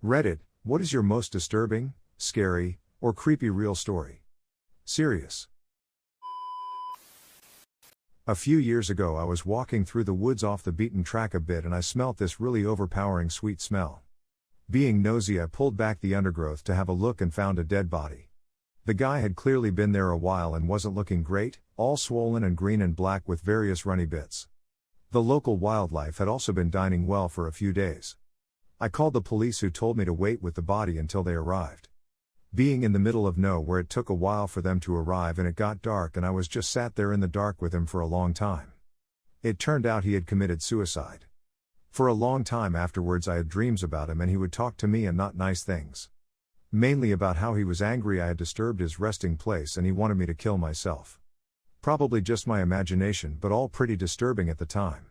Reddit, what is your most disturbing, scary, or creepy real story? Serious. A few years ago I was walking through the woods off the beaten track a bit and I smelt this really overpowering sweet smell. Being nosy, I pulled back the undergrowth to have a look and found a dead body. The guy had clearly been there a while and wasn't looking great, all swollen and green and black with various runny bits. The local wildlife had also been dining well for a few days. I called the police, who told me to wait with the body until they arrived. Being in the middle of nowhere, it took a while for them to arrive and it got dark and I was just sat there in the dark with him for a long time. It turned out he had committed suicide. For a long time afterwards I had dreams about him and he would talk to me and not nice things. Mainly about how he was angry I had disturbed his resting place and he wanted me to kill myself. Probably just my imagination, but all pretty disturbing at the time.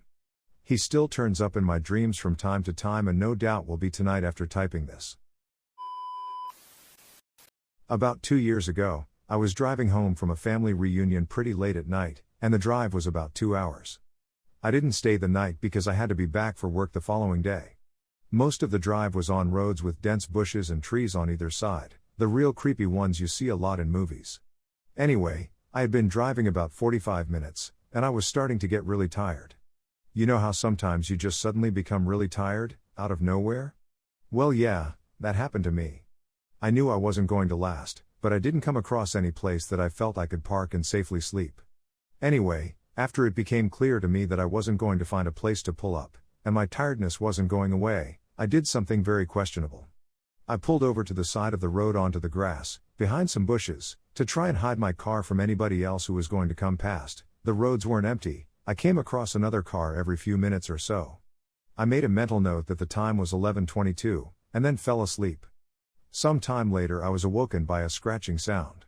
He still turns up in my dreams from time to time and no doubt will be tonight after typing this. About 2 years ago, I was driving home from a family reunion pretty late at night, and the drive was about 2 hours. I didn't stay the night because I had to be back for work the following day. Most of the drive was on roads with dense bushes and trees on either side, the real creepy ones you see a lot in movies. Anyway, I had been driving about 45 minutes, and I was starting to get really tired. You know how sometimes you just suddenly become really tired, out of nowhere? Well yeah, that happened to me. I knew I wasn't going to last, but I didn't come across any place that I felt I could park and safely sleep. Anyway, after it became clear to me that I wasn't going to find a place to pull up, and my tiredness wasn't going away, I did something very questionable. I pulled over to the side of the road onto the grass, behind some bushes, to try and hide my car from anybody else who was going to come past. The roads weren't empty, I came across another car every few minutes or so. I made a mental note that the time was 11:22, and then fell asleep. Some time later I was awoken by a scratching sound.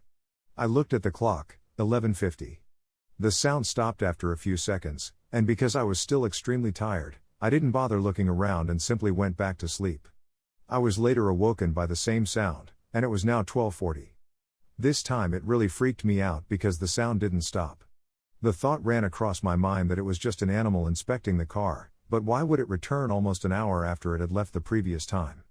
I looked at the clock, 11:50. The sound stopped after a few seconds, and because I was still extremely tired, I didn't bother looking around and simply went back to sleep. I was later awoken by the same sound, and it was now 12:40. This time it really freaked me out because the sound didn't stop. The thought ran across my mind that it was just an animal inspecting the car, but why would it return almost an hour after it had left the previous time?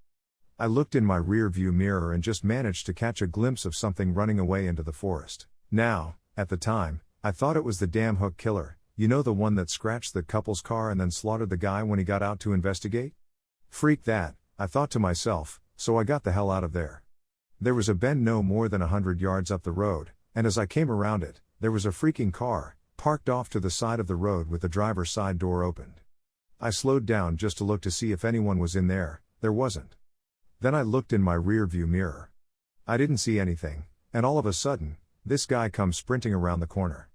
I looked in my rear view mirror and just managed to catch a glimpse of something running away into the forest. Now, at the time, I thought it was the damn hook killer, you know, the one that scratched the couple's car and then slaughtered the guy when he got out to investigate? Freak that, I thought to myself, so I got the hell out of there. There was a bend no more than 100 yards up the road, and as I came around it, there was a freaking car, parked off to the side of the road with the driver's side door opened. I slowed down just to look to see if anyone was in there. There wasn't. Then I looked in my rear view mirror. I didn't see anything, and all of a sudden, this guy comes sprinting around the corner.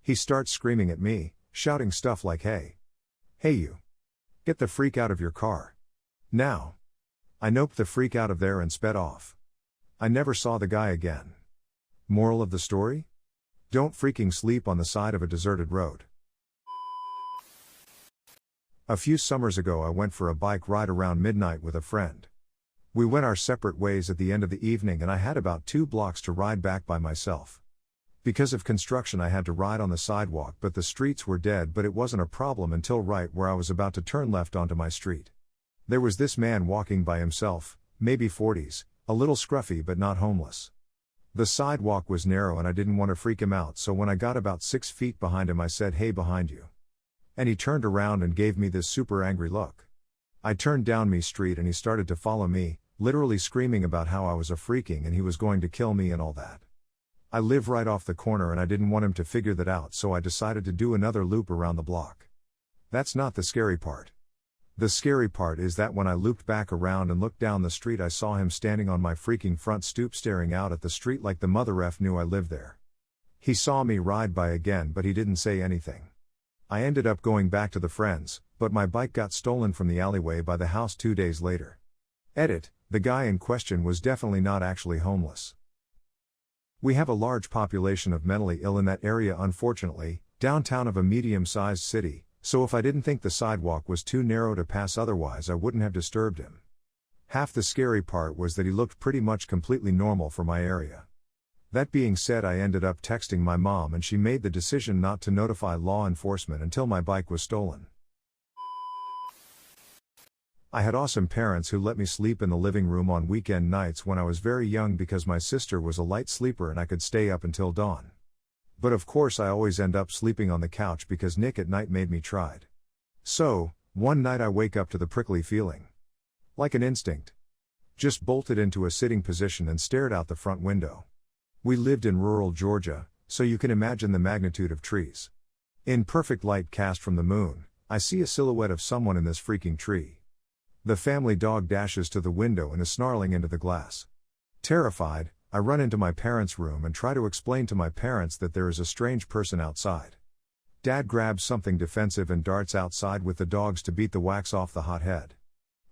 He starts screaming at me, shouting stuff like, "Hey! Hey you! Get the freak out of your car! Now!" I noped the freak out of there and sped off. I never saw the guy again. Moral of the story? Don't freaking sleep on the side of a deserted road. A few summers ago I went for a bike ride around midnight with a friend. We went our separate ways at the end of the evening and I had about 2 blocks to ride back by myself. Because of construction I had to ride on the sidewalk, but the streets were dead, but it wasn't a problem until right where I was about to turn left onto my street. There was this man walking by himself, maybe 40s, a little scruffy but not homeless. The sidewalk was narrow and I didn't want to freak him out, so when I got about 6 feet behind him I said, "Hey, behind you." And he turned around and gave me this super angry look. I turned down my street and he started to follow me, literally screaming about how I was a freaking and he was going to kill me and all that. I live right off the corner and I didn't want him to figure that out, so I decided to do another loop around the block. That's not the scary part. The scary part is that when I looped back around and looked down the street I saw him standing on my freaking front stoop staring out at the street like the mother F knew I lived there. He saw me ride by again but he didn't say anything. I ended up going back to the friends, but my bike got stolen from the alleyway by the house 2 days later. Edit, the guy in question was definitely not actually homeless. We have a large population of mentally ill in that area, unfortunately, downtown of a medium-sized city, so if I didn't think the sidewalk was too narrow to pass otherwise I wouldn't have disturbed him. Half the scary part was that he looked pretty much completely normal for my area. That being said, I ended up texting my mom and she made the decision not to notify law enforcement until my bike was stolen. I had awesome parents who let me sleep in the living room on weekend nights when I was very young because my sister was a light sleeper and I could stay up until dawn. But of course I always end up sleeping on the couch because Nick at night made me tried. So, one night I wake up to the prickly feeling. Like an instinct. Just bolted into a sitting position and stared out the front window. We lived in rural Georgia, so you can imagine the magnitude of trees. In perfect light cast from the moon, I see a silhouette of someone in this freaking tree. The family dog dashes to the window and is snarling into the glass. Terrified, I run into my parents' room and try to explain to my parents that there is a strange person outside. Dad grabs something defensive and darts outside with the dogs to beat the wax off the hot head.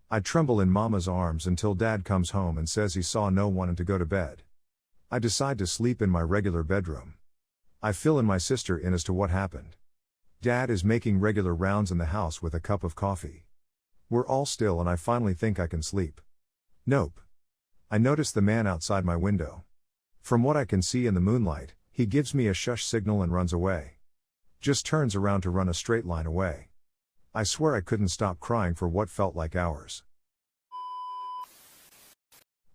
I tremble in Mama's arms until Dad comes home and says he saw no one and to go to bed. I decide to sleep in my regular bedroom. I fill in my sister in as to what happened. Dad is making regular rounds in the house with a cup of coffee. We're all still and I finally think I can sleep. Nope. I notice the man outside my window. From what I can see in the moonlight, he gives me a shush signal and runs away. Just turns around to run a straight line away. I swear I couldn't stop crying for what felt like hours.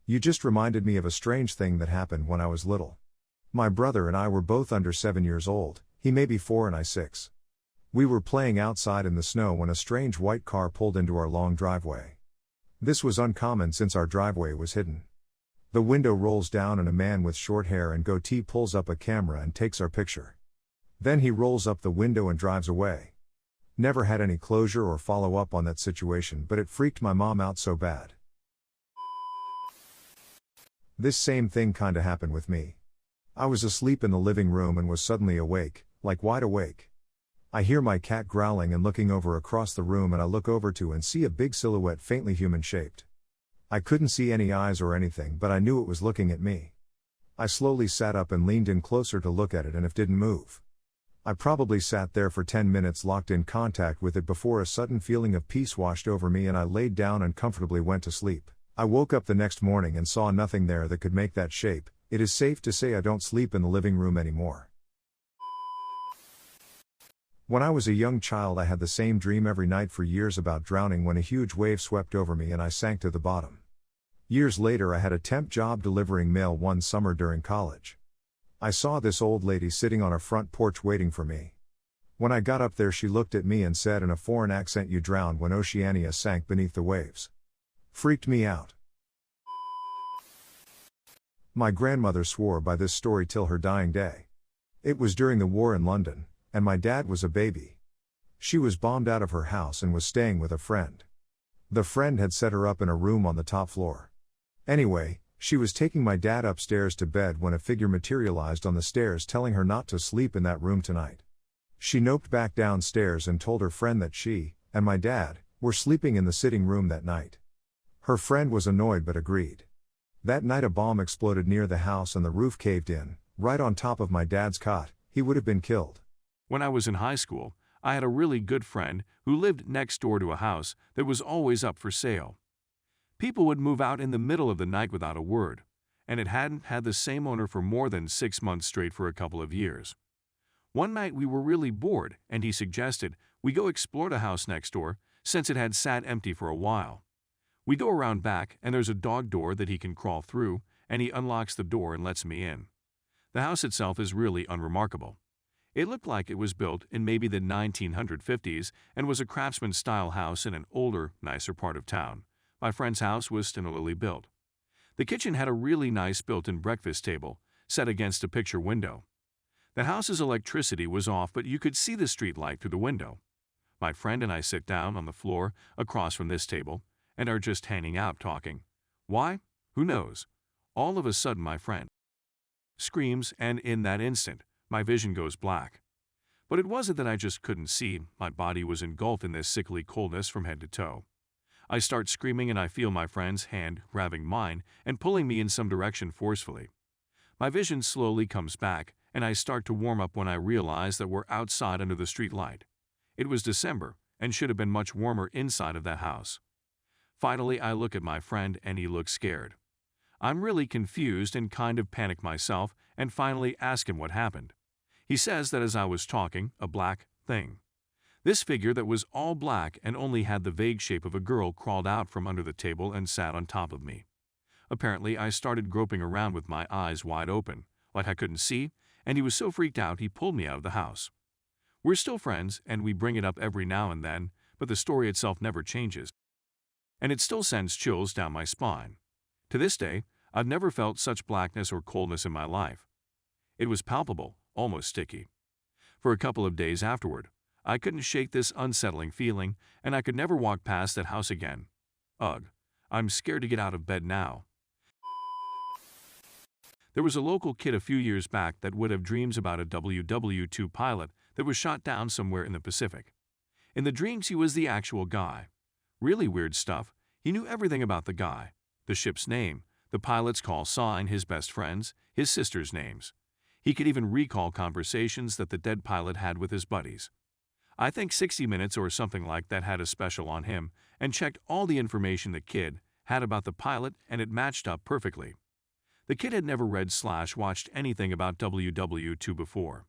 You just reminded me of a strange thing that happened when I was little. My brother and I were both under 7 years old, he may be 4 and I 6. We were playing outside in the snow when a strange white car pulled into our long driveway. This was uncommon since our driveway was hidden. The window rolls down and a man with short hair and goatee pulls up a camera and takes our picture. Then he rolls up the window and drives away. Never had any closure or follow up on that situation, but it freaked my mom out so bad. This same thing kinda happened with me. I was asleep in the living room and was suddenly awake, like wide awake. I hear my cat growling and looking over across the room, and I look over to and see a big silhouette faintly human-shaped. I couldn't see any eyes or anything, but I knew it was looking at me. I slowly sat up and leaned in closer to look at it and it didn't move. I probably sat there for 10 minutes locked in contact with it before a sudden feeling of peace washed over me and I laid down and comfortably went to sleep. I woke up the next morning and saw nothing there that could make that shape. It is safe to say I don't sleep in the living room anymore. When I was a young child I had the same dream every night for years about drowning when a huge wave swept over me and I sank to the bottom. Years later I had a temp job delivering mail one summer during college. I saw this old lady sitting on a front porch waiting for me. When I got up there she looked at me and said in a foreign accent, "You drowned when Oceania sank beneath the waves." Freaked me out. My grandmother swore by this story till her dying day. It was during the war in London, and my dad was a baby. She was bombed out of her house and was staying with a friend. The friend had set her up in a room on the top floor. Anyway, she was taking my dad upstairs to bed when a figure materialized on the stairs telling her not to sleep in that room tonight. She noped back downstairs and told her friend that she, and my dad, were sleeping in the sitting room that night. Her friend was annoyed but agreed. That night a bomb exploded near the house and the roof caved in, right on top of my dad's cot. He would have been killed. When I was in high school, I had a really good friend who lived next door to a house that was always up for sale. People would move out in the middle of the night without a word, and it hadn't had the same owner for more than 6 months straight for a couple of years. One night we were really bored, and he suggested we go explore the house next door since it had sat empty for a while. We go around back and there's a dog door that he can crawl through, and he unlocks the door and lets me in. The house itself is really unremarkable. It looked like it was built in maybe the 1950s and was a craftsman-style house in an older, nicer part of town. My friend's house was similarly built. The kitchen had a really nice built-in breakfast table set against a picture window. The house's electricity was off, but you could see the street light through the window. My friend and I sit down on the floor across from this table and are just hanging out talking. Why? Who knows? All of a sudden my friend screams, and in that instant, my vision goes black. But it wasn't that I just couldn't see, my body was engulfed in this sickly coldness from head to toe. I start screaming and I feel my friend's hand grabbing mine and pulling me in some direction forcefully. My vision slowly comes back, and I start to warm up when I realize that we're outside under the street light. It was December, and should have been much warmer inside of that house. Finally, I look at my friend and he looks scared. I'm really confused and kind of panic myself and finally ask him what happened. He says that as I was talking, a black thing. This figure that was all black and only had the vague shape of a girl crawled out from under the table and sat on top of me. Apparently, I started groping around with my eyes wide open, like I couldn't see, and he was so freaked out he pulled me out of the house. We're still friends, and we bring it up every now and then, but the story itself never changes. And it still sends chills down my spine. To this day, I've never felt such blackness or coldness in my life. It was palpable, almost sticky. For a couple of days afterward, I couldn't shake this unsettling feeling, and I could never walk past that house again. Ugh, I'm scared to get out of bed now. There was a local kid a few years back that would have dreams about a WW2 pilot that was shot down somewhere in the Pacific. In the dreams, he was the actual guy. Really weird stuff. He knew everything about the guy, the ship's name, the pilot's call sign, his best friends, his sister's names. He could even recall conversations that the dead pilot had with his buddies. I think 60 Minutes or something like that had a special on him and checked all the information the kid had about the pilot, and it matched up perfectly. The kid had never read/watched anything about WW2 before.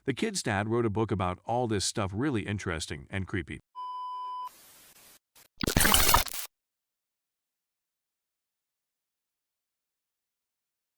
The kid's dad wrote a book about all this stuff, really interesting and creepy.